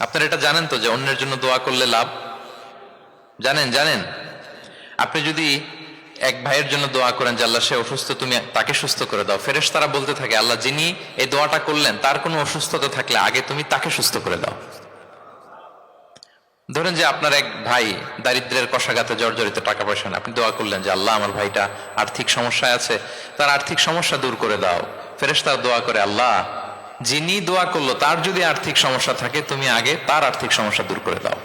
আপনারা এটা জানেন তো যে অন্যের জন্য দোয়া করলে লাভ? জানেন জানেন আপনি যদি এক ভাইয়ের জন্য দোয়া করেন যে আল্লাহ সে অসুস্থ, তুমি তাকে সুস্থ করে দাও, ফেরেশতারা বলতে থাকে আল্লাহ যিনি এই দোয়াটা করলেন তার কোনো অসুস্থতা থাকলে আগে তুমি তাকে সুস্থ করে দাও। ধরেন যে আপনার এক ভাই দারিদ্রের কষাঘাতে জর্জরিত, টাকা পয়সা না, আপনি দোয়া করলেন যে আল্লাহ আমার ভাইটা আর্থিক সমস্যায় আছে, তার আর্থিক সমস্যা দূর করে দাও। ফেরেশতারা দোয়া করে আল্লাহ যিনি দোয়া করলো তার যদি আর্থিক সমস্যা থাকে তুমি আগে তার আর্থিক সমস্যা দূর করে দাও।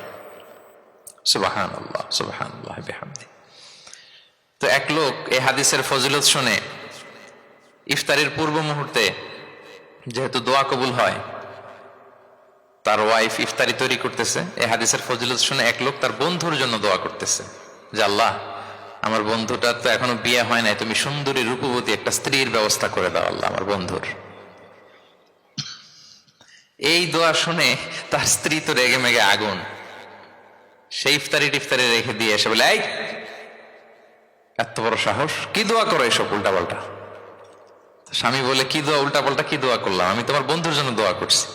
সুবহানাল্লাহ সুবহানাল্লাহ বিহামদি। তো এক লোক এই হাদিসের ফজিলত শুনে ইফতারের পূর্ব মুহূর্তে, যেহেতু দোয়া কবুল হয়, তার ওয়াইফ ইফতারি তৈরি করতেছে, এই হাদিসের ফজিলত শুনে এক লোক তার বন্ধুর জন্য দোয়া করতেছে যে আল্লাহ আমার বন্ধুটার তো এখনো বিয়ে হয় নাই, তুমি সুন্দরী রূপবতী একটা স্ত্রীর ব্যবস্থা করে দাও আল্লাহ আমার বন্ধুর। এই দোয়া শুনে তার স্ত্রী তো রেগে মেগে আগুন, সেই ইফতারি টিফতারি রেখে দিয়ে এসে বলে এই এত বড় সাহস, কি দোয়া করো এসব উল্টাপাল্টা। স্বামী বলে কি দোয়া উল্টাপাল্টা, কি দোয়া করলাম, আমি তোমার বন্ধুর জন্য দোয়া করছি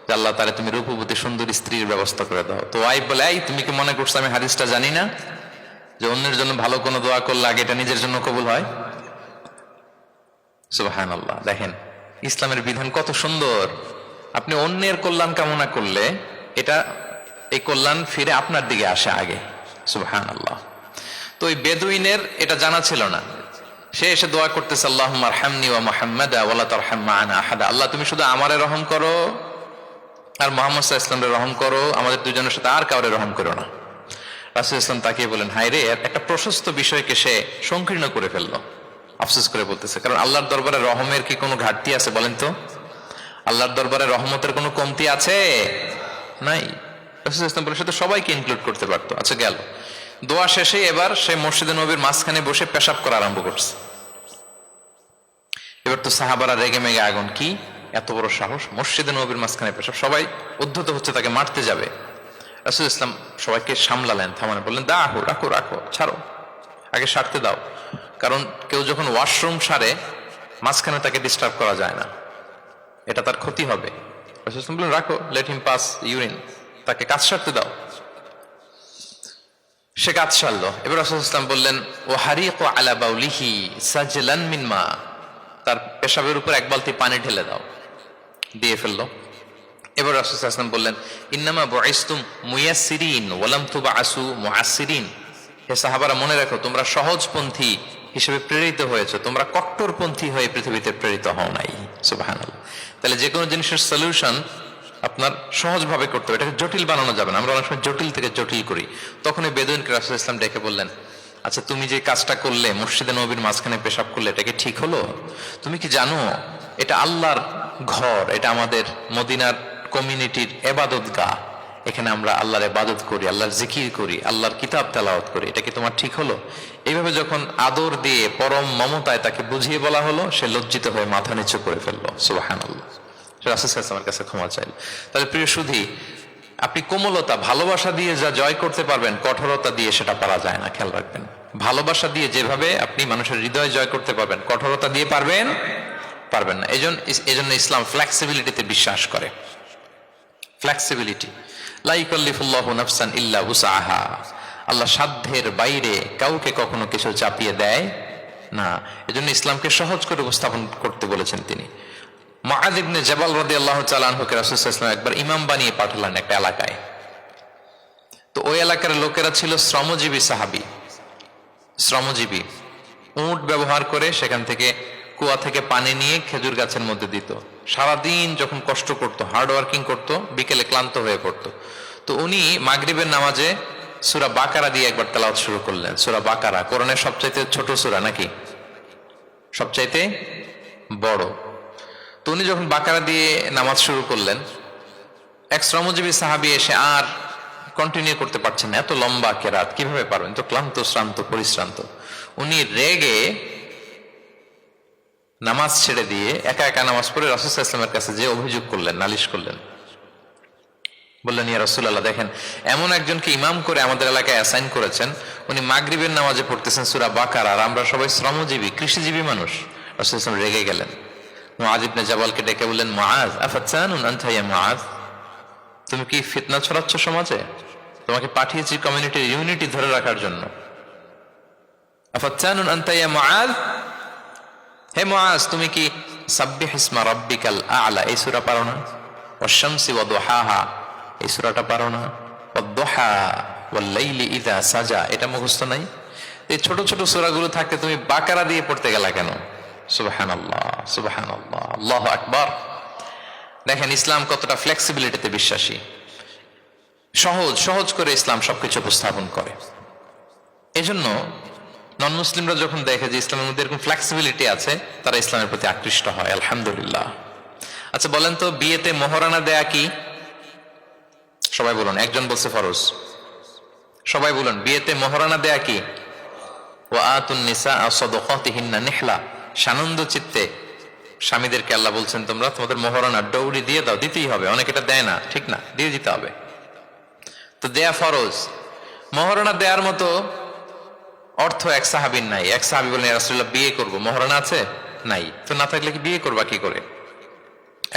যে আল্লাহ তারে তুমি রূপবতী সুন্দরী স্ত্রীর ব্যবস্থা করে দাও। তো ওয়াইফ বলে এই তুমি কি মনে করছো আমি হাদিসটা জানি না যে অন্যের জন্য ভালো কোনো দোয়া করলে আগে এটা নিজের জন্য কবুল হয়? সুবহানাল্লাহ। দেখেন ইসলামের বিধান কত সুন্দর। আপনি অন্যের কল্যাণ কামনা করলে এটা এই কল্যাণ ফিরে আপনার দিকে আসে আগে। সুবহানাল্লাহ। তো ওই বেদুইনের এটা জানা ছিল না, সে এসে দোয়া করতেছে আল্লাহুম্মা আরহামনি ওয়া মুহাম্মাদা ওয়া লা তারহাম মা'ানা আহাদা, আল্লাহ তুমি শুধু আমারে রহম করো আর মুহাম্মদ সাল্লাল্লাহু আলাইহি ওয়াসাল্লামকে রহম করো, আমাদের দুজনের সাথে আর কাউরে রহম করো না। রাসূল ইসলাম তাকিয়ে বলেন হায় রে, একটা প্রশস্ত বিষয়কে সে সংকীর্ণ করে ফেললো। আফসোস করে বলতেছে, কারণ আল্লাহর দরবারে রহমের কি কোনো ঘাটতি আছে বলেন তো? আল্লাহর দরবারে রহমতের কোনো কমতি আছে? নাই। রাসূল ইসলাম বলে সে তো সবাইকে ইনক্লুড করতে পারতো। আচ্ছা গেল, দোয়া শেষে এবার সে মসজিদে নবীর মাঝখানে বসে পেশাব করা আরম্ভ করছে। এবার তো সাহাবারা রেগে মেগে আগুন, কি এত বড় সাহস, মসজিদে নবীর মাঝখানে পেশাব, সবাই উদ্ধত হচ্ছে তাকে মারতে যাবে। রাসূল ইসলাম সবাইকে সামলালেন, থামালেন, বললেন দাও, রাখো রাখো, ছাড়ো, আগে সারতে দাও, কারণ কেউ যখন ওয়াশরুম সারে মাঝখানে তাকে ডিস্টার্ব করা যায় না, এটা তার ক্ষতি হবে। রাসূল ইসলাম বললেন রাখো, লেট হিম পাস ইউরিন, তাকে কাজ সারতে দাও। সে কাজ সারলো। এবার রাসূল ইসলাম বললেন ও হারিকু আলা বাউলিহি সাজলান মিন মা, তার পেশাবের উপর এক বালতি পানি ঢেলে দাও, দিয়ে ফেললো। এবার রাসূল সাল্লাল্লাহু আলাইহি ওয়াসাল্লাম বললেন ইন্নামা বুইসতুম মুয়াসসিরিন ওয়া লাম তুবআসু মুআসসিরিন, হে সাহাবারা মনে রাখো তোমরা সহজপন্থী হিসেবে প্রেরিত হয়েছে, তোমরা কট্টরপন্থী হয়ে পৃথিবীতে প্রেরিত হও নাই। সুবহানাল্লাহ। তাহলে যে কোনো জিনিসের সলিউশন আপনার সহজভাবে করতে হবে, এটাকে জটিল বানানো যাবে না। আমরা অনেক সময় জটিল থেকে জটিল করি। তখন এই বেদুইনকে রাসূল ইসলাম ডেকে বললেন আচ্ছা তুমি যে কাজটা করলে, মসজিদে নবীর মাঝখানে পেশাব করলে, এটা কি ঠিক হলো? তুমি কি জানো এটা আল্লাহর ঘর, এটা আমাদের মদিনার কমিউনিটির ইবাদতগাহ, এখানে আমরা আল্লাহর ইবাদত করি, আল্লাহর জিকির করি, আল্লাহর কিতাব তেলাওয়াত করি, এটা কি তোমার ঠিক হলো? এইভাবে যখন আদর দিয়ে পরম মমতায় তাকে বুঝিয়ে বলা হলো, সে লজ্জিত হয়ে মাথা নিচু করে ফেললো। সুবহানাল্লাহ। রাসূল সাল্লাল্লাহু আলাইহি ওয়াসাল্লামের কাছে ক্ষমা চাইল। তাহলে প্রিয় সুধী, আপনি কোমলতা ভালোবাসা দিয়ে যা জয় করতে পারবেন, কঠোরতা দিয়ে সেটা পারা যায় না, খেয়াল রাখবেন। ভালোবাসা দিয়ে যেভাবে আপনি মানুষের হৃদয় জয় করতে পারবেন, কঠোরতা দিয়ে পারবেন না। এজন্য ইসলাম ফ্লেক্সিবিলিটিতে বিশ্বাস করে। ফ্লেক্সিবিলিটি, লা ইউকাল্লিফুল্লাহু নাফসান ইল্লা উসআহা, আল্লাহ সাধ্যের বাইরে কাউকে কখনো কিছু চাপিয়ে দেয় না। এজন্য ইসলামকে সহজ করে উপস্থাপন করতে বলেছেন তিনি। মুআয ইবনে জাবাল রাদিয়াল্লাহু তাআলা আনহুকে রাসূল সাল্লাল্লাহু আলাইহি ওয়াসাল্লাম একবার ইমাম বানিয়ে পাঠালেন একটা এলাকায়। তো ওই এলাকার লোকেরা ছিল শ্রমজীবী সাহাবী, শ্রমজীবী। উট ব্যবহার করে সেখান থেকে কুয়া থেকে পানি নিয়ে খেজুর গাছের মধ্যে দিত। সারাদিন যখন কষ্ট করতো, হার্ড ওয়ার্কিং করতো, বিকেলে ক্লান্ত হয়ে পড়তো। তো উনি মাগরিবের নামাজে সূরা বাকারা দিয়ে একবার তেলাওয়াত শুরু করলেন। সূরা বাকারা কোরআনের সবচাইতে ছোট সূরা নাকি সবচাইতে বড়? তো উনি যখন বাকারা দিয়ে নামাজ শুরু করলেন, এক শ্রমজীবী সাহাবী এসে আর কন্টিনিউ করতে পারছেন না, এত লম্বা কেরাত কিভাবে পারবেন, তো ক্লান্ত শ্রান্ত পরিশ্রান্ত। উনি রেগে নামাজ ছেড়ে দিয়ে একা একা নামাজ পড়ে রাসূল সাল্লাল্লাহু আলাইহি ওয়াসাল্লামের কাছে যে অভিযোগ করলেন, নালিশ করলেন। বললেন ইয়া রাসূলুল্লাহ, দেখেন এমন একজনকে ইমাম করে আমাদের এলাকায় অ্যাসাইন করেছেন, উনি মাগরিবের নামাজে পড়তেছেন সূরা বাকারা, আর আমরা সবাই শ্রমজীবী কৃষিজীবী মানুষ। রাসূল সাল্লাল্লাহু আলাইহি ওয়াসাল্লাম রেগে গেলেন। মুআয ইবনে জাবালকে ডেকে বললেন মুআয আফাতানুন আনতা ইয়া মুআয, তুমি কি ফিতনা ছড়াচ্ছ সমাজে? তোমাকে পাঠিয়েছি কমিউনিটির ইউনিটি ধরে রাখার জন্য। আফাত্তানুন আনতা ইয়া মুআয, হে মুআয তুমি কি সাব্বিহ ইসমা রাব্বিকাল আ'লা এই সূরা পারো না? ওয়াশ-শামসি ওয়া দুহাহা এই সূরাটা পারো না? ওয়াদ-দুহা ওয়াল-লাইলি ইযা সাজা এটা মুখস্থ নাই? এই ছোট ছোট সূরাগুলো থাকতে তুমি বাকারা দিয়ে পড়তে গেলা কেন? সুবহানাল্লাহ, সুবহানাল্লাহ, আল্লাহু আকবার। দেখেন ইসলাম কতটা ফ্লেক্সিবিলিটিতে বিশ্বাসী। সহজ সহজ করে ইসলাম সবকিছু উপস্থাপন করে। এজন্য নন মুসলিমরা যখন দেখে যে ইসলামের মধ্যে এরকম ফ্লেক্সিবিলিটি আছে, তারা ইসলামের প্রতি আকৃষ্ট হয়। আলহামদুলিল্লাহ। আচ্ছা বলেন তো, বিয়েতে মোহরানা দেয়া কি? সবাই বলুন। একজন বলছে ফরজ। সবাই বলুন, বিয়েতে মোহরানা দেয়া কি? ওয়া আতুন নিসাআ সাদাকাতিহিন্না নিহলা, সানন্দ চিত্তে স্বামীদেরকে আল্লাহ বলছেন তোমরা তোমাদের মোহরানা ডৌরি দিয়ে দাও। দিতেই হবে, অনেকে এটা দেয় না, ঠিক না, দিয়ে দিতে হবে। তো দেয়া ফরজ। মোহরানা দেওয়ার মতো অর্থ এক সাহাবীর নাই। এক সাহাবী বলেন, ইয়া রাসূলুল্লাহ বিয়ে করব, মোহরানা আছে? নাই। তো না থাকলে কি বিয়ে করবা কি করে?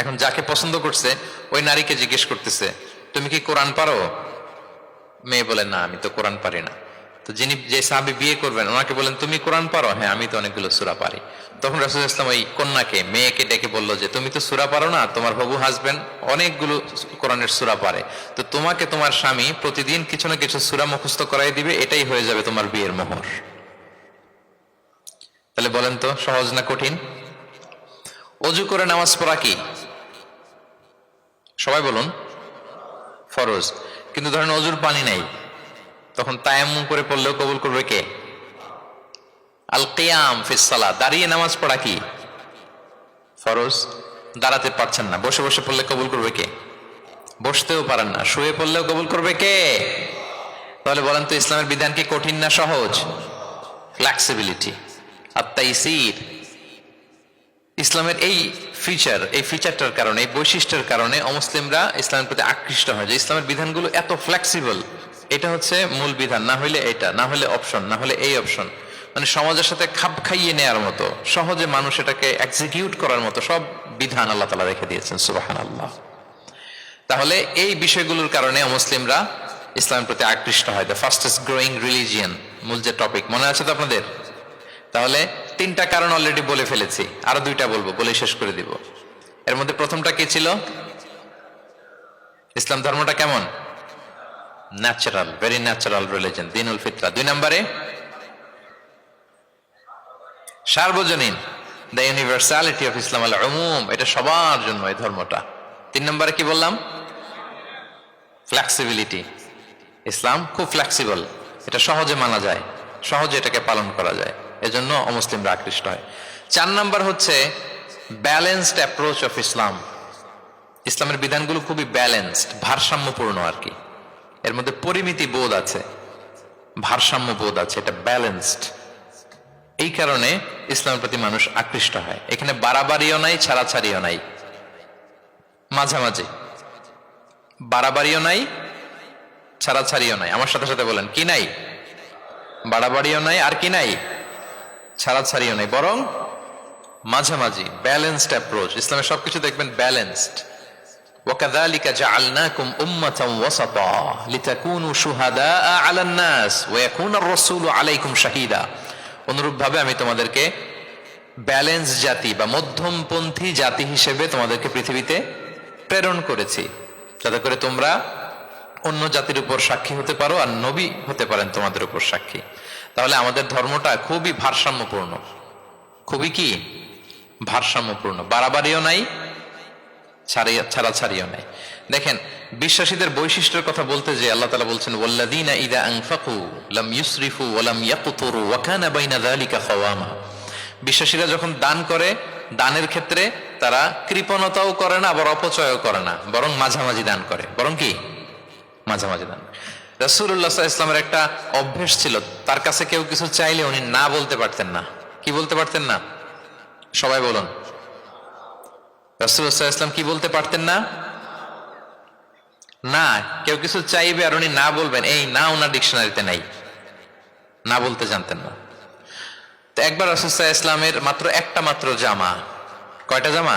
এখন যাকে পছন্দ করছে ওই নারীকে জিজ্ঞেস করতেছে, তুমি কি কোরআন পারো? মেয়ে বলে, না আমি তো কোরআন পারি না। তো যিনি যে সাহাবী বিয়ে করবেন ওনাকে বলেন, তুমি কোরআন পারো? হ্যাঁ আমি তো অনেকগুলো সূরা পারি। তখন রাসূলুল্লাহ সাল্লাল্লাহু আলাইহি ওয়াসাল্লাম ওই কন্যাকে, মেয়েকে ডেকে বলল যে তুমি তো সূরা পারো না, তোমার হবু হাজবেন্ড অনেকগুলো কোরআনের সূরা পারে, তো তোমাকে তোমার স্বামী প্রতিদিন কিছু না কিছু সূরা মুখস্থ করাই দিবে, এটাই হয়ে যাবে তোমার বিয়ের মোহর। তাহলে বলেন তো সহজ না কঠিন? ওযু করে নামাজ পড়া কি? সবাই বলুন। ফরজ। কিন্তু ধরেন ওযুর পানি নাই, তখন তায়াম্মুম করে পড়লেও কবুল করবে কে? আল কিয়াম ফিস সালাত, দাঁড়িয়ে নামাজ পড়া কি? ফরজ। দাঁড়াতে পারছেন না, বসে বসে পড়লে কবুল করবে কে? বসতেও পারেন না, শুয়ে পড়লেও কবুল করবে কে? তাহলে বলেন তো ইসলামের বিধান কি কঠিন না সহজ? ফ্লেক্সিবিলিটি আর তাইসির। ইসলামের এই ফিচারটার কারণে, এই বৈশিষ্ট্যের কারণে অমুসলিমরা ইসলামের প্রতি আকৃষ্ট হয়, যে ইসলামের বিধানগুলো এত ফ্লেক্সিবল। এটা হচ্ছে মূল বিধান, না হইলে এটা, না হলে অপশন, না হলে এই অপশন। মানে সমাজের সাথে খাপ খাইয়ে নেয়ার মতো, সহজে মানুষ এটাকে এক্সিকিউট করার মতো সব বিধান আল্লাহ তাআলা রেখে দিয়েছেন। সুবহানাল্লাহ। তাহলে এই বিষয়গুলোর কারণে মুসলিমরা ইসলামের প্রতি আকৃষ্ট হয়। দ্য ফাস্টেস্ট গ্রোয়িং রিলিজিয়ন, মূল যে টপিক, মনে আছে তো আপনাদের? তাহলে তিনটা কারণ অলরেডি বলে ফেলেছি, আরো দুইটা বলবো, বলে শেষ করে দিব। এর মধ্যে প্রথমটা কি ছিল? ইসলাম ধর্মটা কেমন? ন্যাচারাল, ভেরি ন্যাচারাল রিলিজন, দীনুল ফিতরা। 2 নম্বরে সার্বজনীন, দ্য ইউনিভার্সালিটি অফ ইসলাম, আল উমুম, এটা সবার জন্য এই ধর্মটা। 3 নম্বরে কি বললাম? ফ্লেক্সিবিলিটি। ইসলাম খুব ফ্লেক্সিবল, এটা সহজে মানা যায়, সহজে এটাকে পালন করা যায়, এজন্য অমুসলিমরা আকৃষ্ট হয়। 4 নম্বর হচ্ছে ব্যালেন্সড অ্যাপ্রোচ অফ ইসলাম। ইসলামের বিধানগুলো খুবই ব্যালেন্সড, ভারসাম্যপূর্ণ আর কি। এর মধ্যে পরিমিতি বোধ আছে, ভারসাম্য বোধ আছে, এটা ব্যালেন্সড। এই কারণে ইসলামের প্রতি মানুষ আকৃষ্ট হয়। এখানে বাড়াবাড়িও নাই, ছাড়াছাড়িও নাই, মাঝামাঝি। বাড়াবাড়িও নাই, ছাড়াছাড়িও নাই। আমার সাথে সাথে বলেন, কি নাই? বাড়াবাড়িও নাই, আর কি নাই? ছাড়াছাড়িও নাই, বরং মাঝামাঝি, ব্যালেন্সড অ্যাপ্রোচ। ইসলামের সবকিছু দেখবেন ব্যালেন্সড। وَكَذَلِكَ جَعَلْنَاكُمْ أُمَّةً وَسَطًا لِتَكُونُوا شُهَدَاءَ عَلَى النَّاسِ وَيَكُونَ الرَّسُولُ عَلَيْكُمْ شَهِيدًا। অনুরূপভাবে আমি তোমাদেরকে ব্যালেন্স জাতি বা মধ্যমপন্থী জাতি হিসেবে তোমাদেরকে পৃথিবীতে প্রেরণ করেছি, যাতে করে তোমরা অন্য জাতির উপর সাক্ষী হতে পারো, আর নবী হতে পারেন তোমাদের উপর সাক্ষী। তাহলে আমাদের ধর্মটা খুবই ভারসাম্যপূর্ণ, খুবই কি ভারসাম্যপূর্ণ। বাড়াবাড়িও নাই, ছাড়াছাড়িও নাই। দেখেন বিশ্বাসীদের বৈশিষ্ট্যের কথা বলতে যে আল্লাহ তাআলা বলছেন, ওয়াল্লাযীনা ইযা আনফাকু লাম ইউসরিফু ওয়া লাম ইয়াকতুরু ওয়া কানা বাইনা যালিকা খাওয়ামা। বিশ্বাসীরা যখন দান করে, দানের ক্ষেত্রে তারা কৃপণতাও করে না, আবার অপচয়ও করে না, বরং মাঝামাঝি দান করে। বরং কি মাঝামাঝি দান। রাসূলুল্লাহ সাল্লাল্লাহু আলাইহি ওয়াসাল্লামের একটা অভ্যাস ছিল, তার কাছে কেউ কিছু চাইলে উনি না বলতে পারতেন না। কি বলতে পারতেন না? সবাই বলুন। রাসূলুল্লাহ সাল্লাল্লাহু আলাইহি ওয়াসাল্লাম কি বলতে পারতেন না? না। কেউ কিছু চাইবে আর উনি না বলবেন, এই না ওনার ডিকশনারিতে নাই, না বলতে জানতেন না। তো একবার রাসূল সাল্লাল্লাহু আলাইহি ওয়াসাল্লামের মাত্র একটা জামা, কয়টা জামা?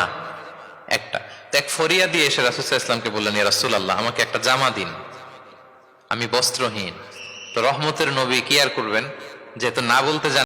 একটা। এক ফরিয়া দিয়ে এসে রাসূল সাল্লাল্লাহু আলাইহি ওয়াসাল্লামকে বললেন, ইয়া রাসূলুল্লাহ, আমাকে একটা জামা দিন, আমি বস্ত্রহীন। তো রহমতের নবী কি আর করবেন, যেহেতু না বলতে জানেন